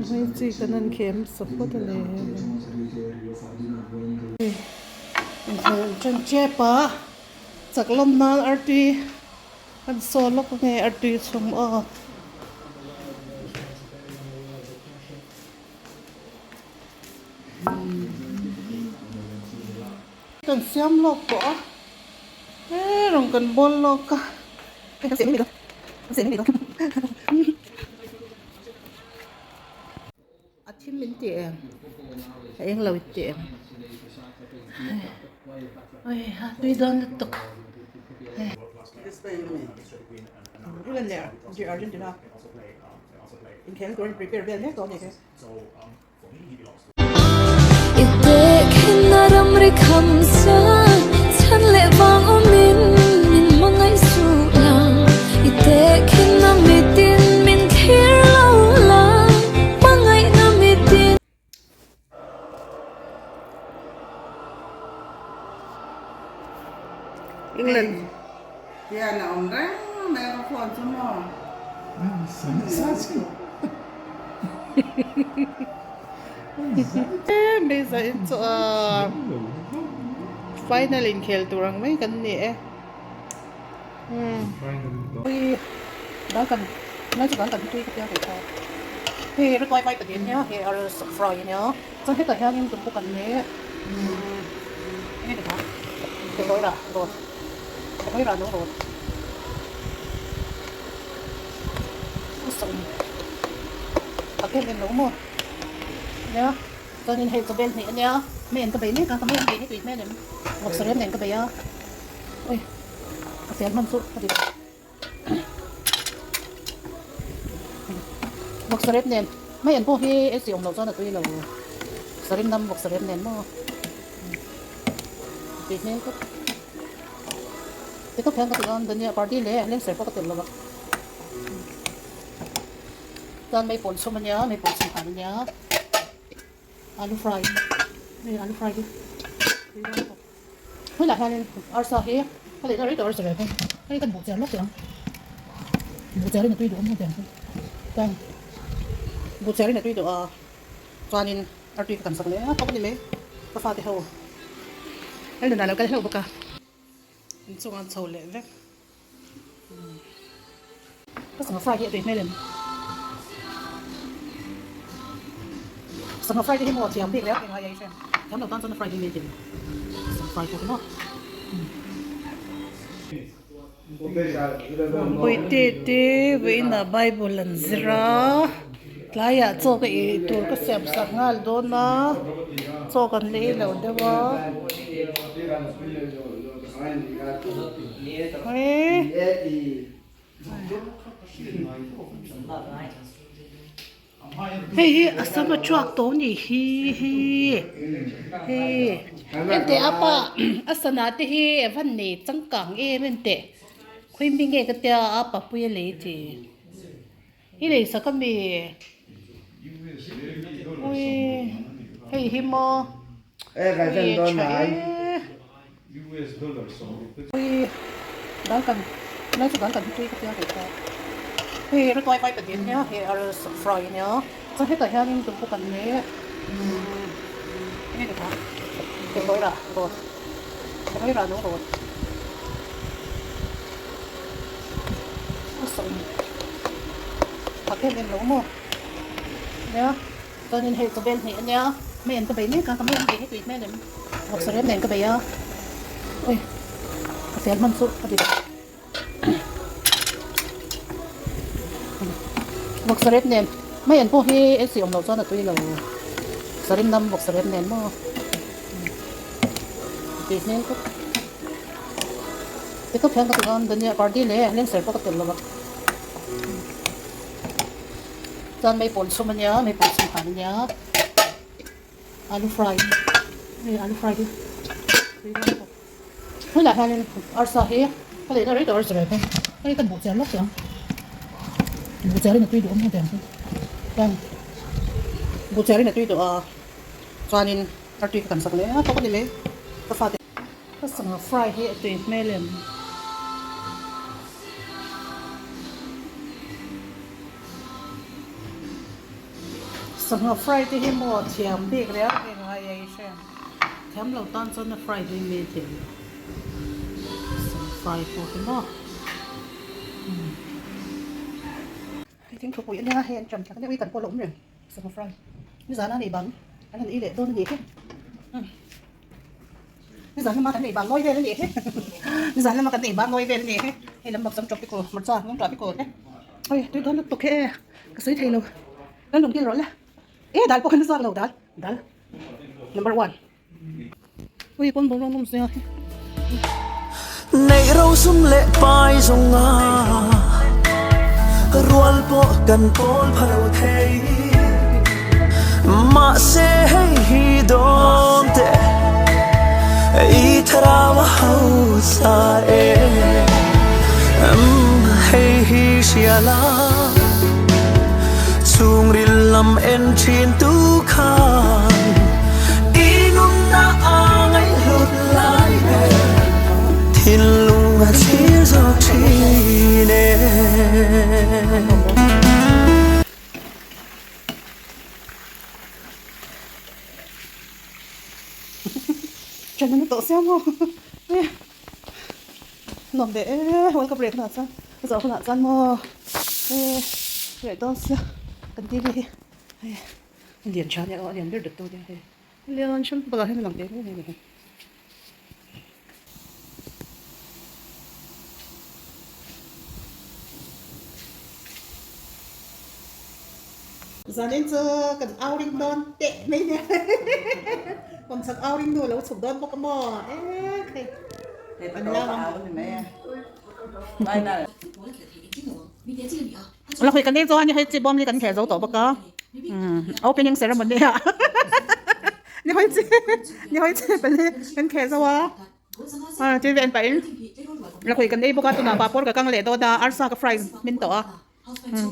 ไม่จีกันนั่นเข็มสกุลเลยจังเจ็บปะจากลมนานอาร์ตีอันโซลกไงอาร์ตีสมอกันเสียมลกปะลงกันบนลกอะเสียงไม่ดีเสียงไม่ดีอาทิตย์มินเตียงเองเราเตียงเฮ้ยด้วยโดนตกรู้กันแล้วที่อาร์เจนตินาอินแคนก็รีเพย์เรื่องนี้ตอนนี้แค่อีเด็กเห็นอารมณ์ริคำสาฉันเละบางอมินมังไงสู้ลังอีเด็กเห็นน้ำมิดินมินเคียร์เล่าลังมังไงน้ำมิดินอังกฤษYa na onda, na aeroporto semua. Sensasi. Bisa itu final in khel turang mai kan ni ui đó cần nói chỉ cần tuy cái gì thôi thì nó quay quay cái điện nhá thì ở fry nhá cho hết cả hai nhưng cũng cần nhé cái được không cái lối là rồi cái là nó rồi sống ở cái bên đúng không nhá cho nên hay cho bên này nhá mấy cái bên này cái mấy cái này tùy mấy này một số này cái bên á ui cái tiền không sụt cái gì một số này mấy anhพวกที่sử dụngเราcho là tùy là số năm một số này nó tùy mấy cái cái cái cái con đơn party lệ lên sẽ có cái tiền là con mấy bồn xôm nhớ mấy bồn xôm hẳn nhớ alu fry đây alu fry đi với lại hai ở sau here có thể nó rất là rồi cái cần bột chè lót tiền bột chè này tuy đủ không tiền đây bột chè này tuy đủ cho nên ở tuy cần sạc nữa không có gì mấy có pha thì hầu cái lần này là cái hầu bạc cả chung ăn sầu lệ vét có sản fry hiện tùy mấy lần sản fryที่หมดเสียงเด็กแล้วเป็นอะไรใช่ไหมทำเราตั้งจน fry ที่มีจริงsản fry ถูกไหมโอ้ยเต้เว้ยน่ะไบเบิลนซิระหลายอย่างโจก็อีตัวก็เสียบสักงานโดนนะโจกันเลยแล้วเดี๋ยวเฮ้ยเฮ้ยอาสมาจวกตัวนี่เฮ้ยเฮ้ยเอ็นเตอะปะอาสนาเตเฮวันนี้จังกังเอเอ็นเตคุยมิงเกก็เตะอะปะปุยเลยจีอีเลยสักมีโอ้ยเฮ้ยฮิโมKaya doon na ay. US dollars. Ui, đó cần nói cho cần tuy cái gì đó thì nó quay quay cái điện nhá thì ở fry nhá cho hết cả hai nhưng cũng cần nhé cái được không cái lối là rồi cái lối là nó rồi sống ở cái bên đúng không nhá cho nên hệ cho bên này nhá mấy anh cái bên này mấy anh cái tùy mấy này một số này cái bên á ui cái tiềnมันสุดพอดีบวกสเล็บเน้นไม่เห็นพวกที่เอสซีของเราจ้าหน้าที่เราสเล็บนำบวกสเล็บเน้นมั้งตีเน้นก็แต่ก็แพงกับการเดินเนี่ยปาร์ตี้เลยเล่นเสร็จก็เต็มแล้วจานไม่ปนซุปมันเยอะไม่ปนซุปผันเยอะอาลูฟรายนี่อาลูฟรายดิvới lại hai ở sau here có thể nó rất là rồi cái cần bột chè lót tiền bột chè này tuy đủ không tiền vâng bột chè này tuy đủ cho nên ở tuy cần sạc nữa không có gì mấy có pha có sản fry here tùy mấy lần sẵn hợp Friday hi mò thiểm đi cái đấy cái ngày ấy xem thiểm lâu tan cho nó Friday mê thiểm sẵn Friday của cái mò cái tiếng thuộc quỷ nha hẹn chậm chắc cái này cần qua lũng rồi sẵn hợp Friday bây giờ nó này bằng anh ý để tôi nó gì hết bây giờ nó mà cái này bằng ngôi về nó gì hết bây giờ nó mà cái này bằng ngôi về nó gì hết hay là mặc xong chọc cái cổ một sao không chọc cái cổ đấy ôi tôi đó nó tục cái sấy thầy luôn nó lùng kia rồi là dal po ka na sa dal dal number 1 ui con bông bông xe này râu sum lệ pai rong à rual po kan pol pharo thei ma se hi dom te i thara wa hau sa e hey hi shiala chung lam en chin tu khan inung na angai hlut lai ne thin lung a chi zo chi ne chân nó tổ xem không nằm để hồi cái break nào sao giờ không nào gian mò để tôi xem cần đi đi liền chán nhá liền biết được tôi đây liền chung bao giờ hết lòng đến cái này giờ đến giờ cần ao đinh đòn tệ mấy nè còn sắc ao đinh đòn là sụp đòn bốc mò thế để tao đổ vào thì mẹ đây nàyเราคุยกันได้จ้ะนี่ให้จีบอมนี่กันแขกเราต่อปะก็opening ceremony อ่ะนี่ให้จีเป็นเป็นแขกซะวะจีเป็นไปเราคุยกันได้ปะก็ตัวน่ะปาปอร์กับกังเลตัวน่ะอาร์ซ่ากับฟรายส์มินตัว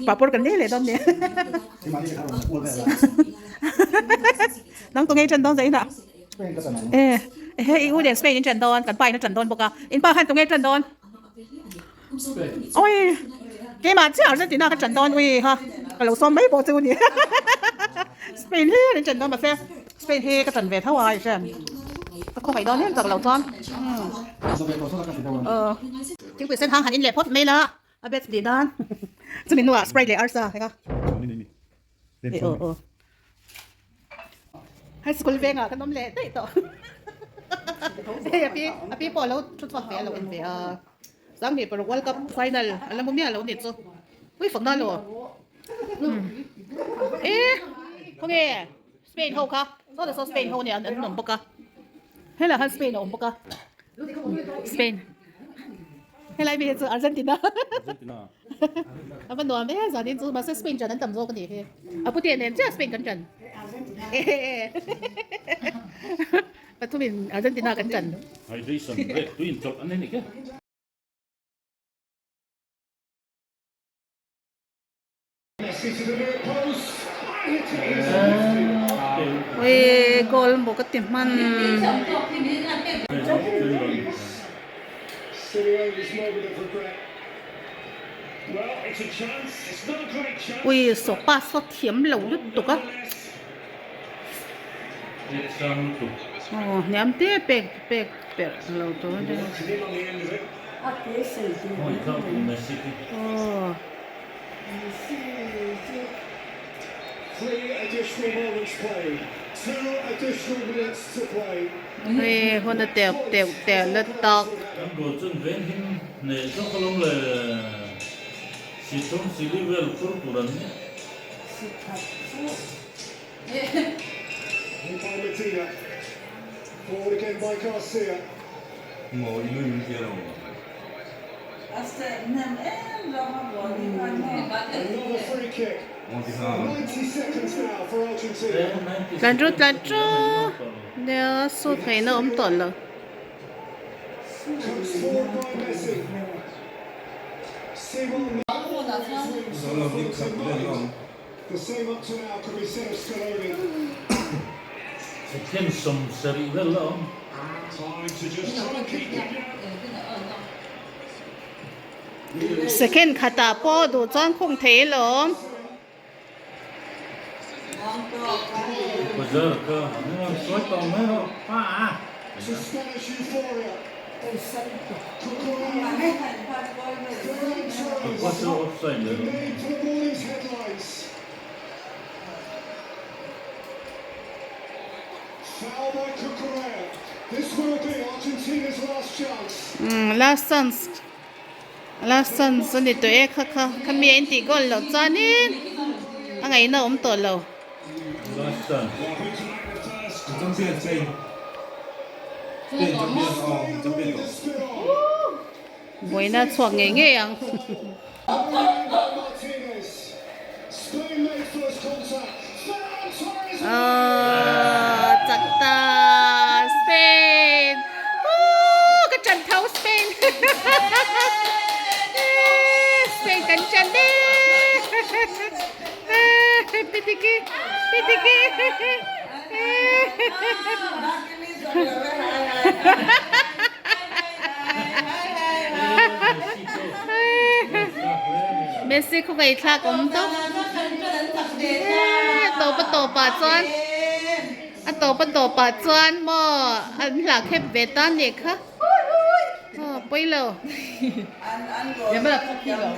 ปาปอร์กันได้เลยตอนนี้น้องตัวนี้จันทร์ใจน่ะเฮ้ยอู้เดี๋ยวสเปนนี่จันทร์กันไปนะจันทร์ปะก็อินป้าขันตัวนี้จันทร์โอ้ยcái mà chứ Argentina cái trận đòn uy ha cái lẩu xôm mấy bộ tiêu nhỉ Spain hết cái trận đòn mà xem Spain hết cái trận về tháo ai xem không phải đòn hếtจากlẩu xôm chính quyền sân hàng hẳn in lệ phốt mấy lá à biết gì đó chứ mình nuôi spray để Arsa hay không hay school về à cái nôm lệ đấy tổพี่พอแล้วชุดฟังเสียเราเป็นเสียsáng ngày vào World Cup final alam mo niya lawan nito uy phang nalo không nghe Spain hậu ka so là so Spain hậu nè anh nằm bốc ka hay là han Spain nằm bốc ka Spain hay là bây giờ Argentina anh nói mấy giờ đến giờ mà Spain trận anh tầm rồi cái gì thế à bữa tiền em chắc Spain cẩn trận và tụi mình Argentina cẩn trận Hydration break tu in chok an ni ke ôi goal một cái tiệm man ui số ba số thiểm lẩu đứt tục á nhắm té bẹt lẩu tối đây ui hôm nay tèo lên tóc đồ chân ven hin ne so kolong le si tom si livel kur puran lần rút nếu số thấy nó ấm tổn rồi ken som seri vel lo second khata po du chang khung the lo bây giờ cơ nó xoay tông hết rồi à có sự offside nữa last chance ni to e kha khami en ti gol lo chanin angai na to lo last time trong tiền tiền tiền trong tiền boina chuak nge ang chakta Spain cái trận thắng Spain Spain cắn chân đi pitiki Messi không phải thắc cũng tốt tổ bà chuan tổ bà chuan mà anh là khép về tan nhỉ khá bây lâu em bắt đầu khi rồi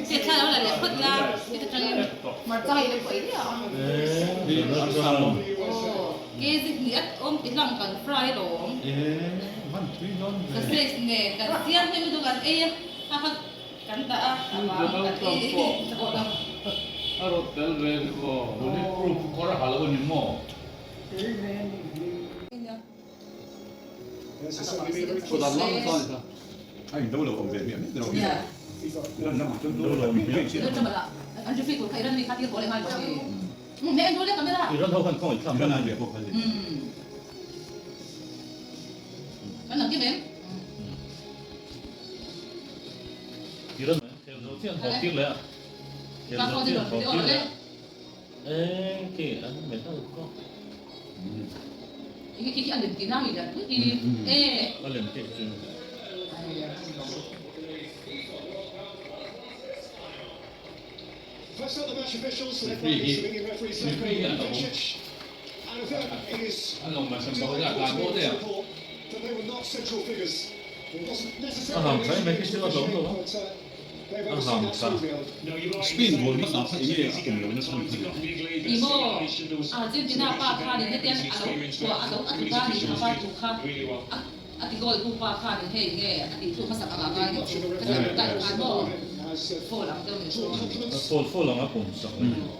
Tiếp theo đó là để phật ra cái cho em mà cho nó quấy đi ạ. Cái dịch nghĩa ôm cái lòng cần fry đồ. Cái xe này cái xiên thêm cái đồ cái e ha cắn ta mà cái e có đâu. Hotel về 오늘 프로 거라 하려고 뭐. anh đâu là còn về miệng đâu Dạ. lần năm trong đâu là mình biết chuyện Cho mà là anh chú phi của thầy đang đi khát tiền có lại hai rồi. Mẹ anh đưa lên camera. 이런 더 한통 있다 lần năm việc của thầy Anh làm cái mềm. 이런 đầu tiên họ tiếc lấy ạ Và con thì được ở đây. 에 kì anh mấy thằng có Cái anh đến kỹ năng gì đấy. Thì ê. có lần tiếc chứ First up, the match officials led by the Slovenian referee Slavko Milošić. And I think it is anh ông mà xem bao giờ làm to bố thế à? report that they were not central figures. It wasn't necessarily thấy mấy cái chưa giống rồi but they've overseen that Slovenia. spin ball mất nào phải ý cùng nó xong Imo, Argentina pa kha ni hetian alo atu ka ni pa tu kha ati gol tu pa kha ni he nge ati tu masak anga ga ni ka ka mo fo lang teu ni so phô lòng áp cùng sọc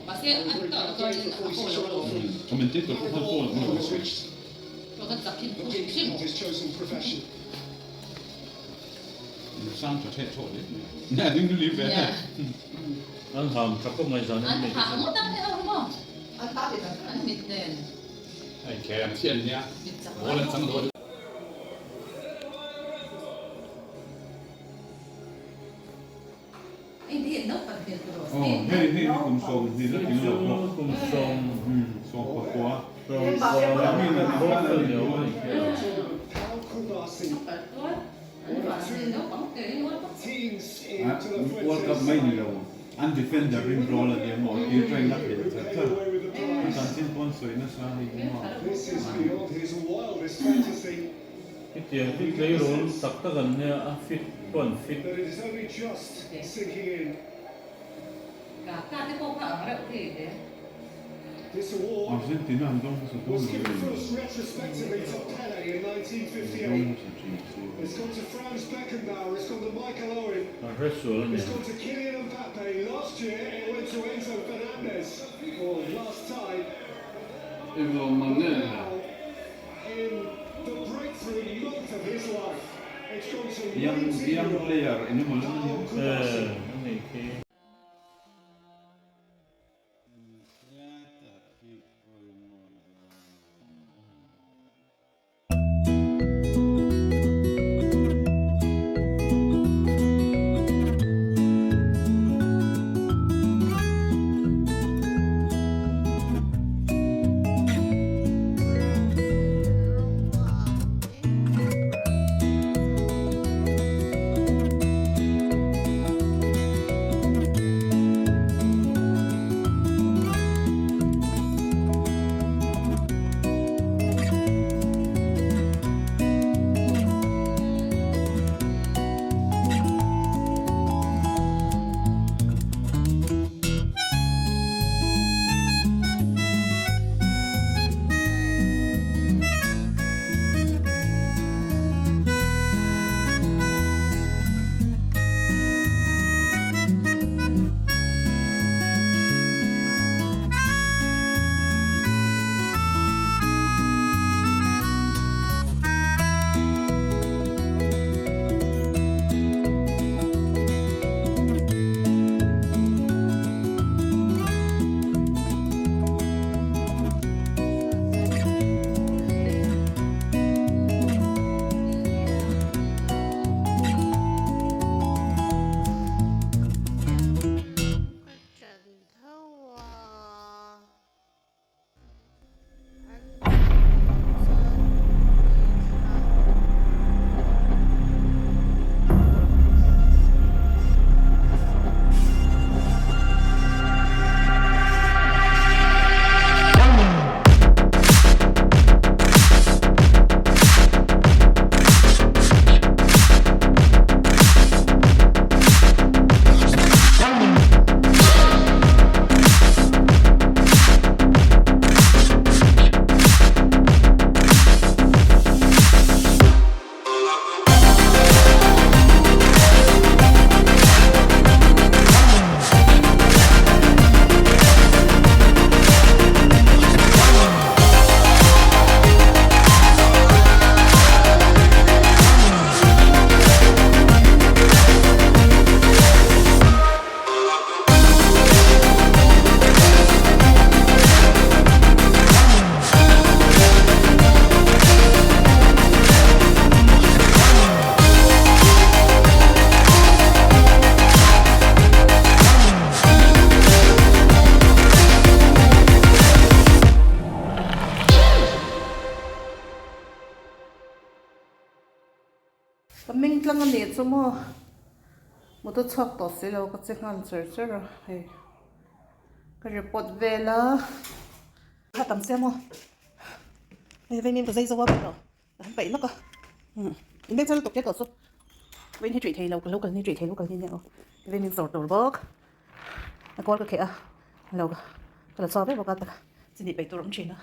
pa se an ta ka ni fo lang commentator cũng không phô He switched to ka tak kin ku in sim his chosen profession. sang cho thế thôi đấy nhà đừng đi về ya anh hàm chắc có mấy giờ nên an mình ha mo ta he mo an ta de an mit den anh kèm xiên nhá mit sa bố lên sang rồi ai di no pa de to hey cùng sông thì rất nhiều chú cùng sông sông qua sông có mình là có nó phần là nhiều How Kubasi an pa se no pa te no teams into the World Cup mấy nhiều anh defender rim roll là điểm một yêu train lắc để thật away with the anh prize. xin con soi nó sao thì cũng mà This is beyond his wildest fantasy, cái tiền cái lấy rồi sắp tới gần nha fit tuần fit but it is only just sinking in. cả cái cô cả ở đâu thì thế This award Argentina anh đông số was đông given first retrospectively to Pele in 1958. It's gone to Franz Beckenbauer, it's gone to Michael Owen, hết rồi nhỉ it's gone to Kylian Mbappe. Last year it went to Enzo Fernandez. Or last time, 이거 맞네 now in the breakthrough month of his life, it's gone to young 19-year-old player ini malah Paul ờ Kubasi. cái này cái lang ang nito mo. Mo to chok to sila ko check ngan sir. Hey. Cái report về là hát tầm xem không? Vậy nên có dây dâu vào vậy nó cơ. Em biết sao tục cái cột số. Vậy thì chuyện lâu cần như chuyện lâu cần như nhau. Vậy nên sort đầu bốc. Có cái kia lâu cái là so với một cái xin đi bảy tuổi cũng chuyện đó.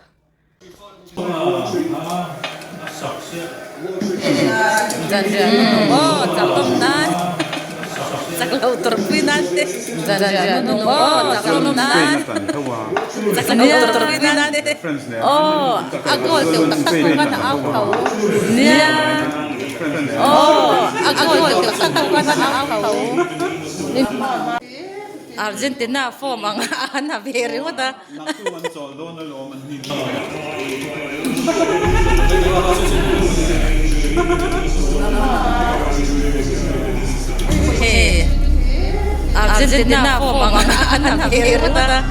Dần chào tôm nát. Chắc lâu turpi nanti. Dần chào tôm nát. Chắc lâu turpi nanti. Aku tuh tak kan aku. Nia. Aku tuh tak kan aku. Argentina form ang ana beri wata. Hey, Argentina form ang ana beri wata.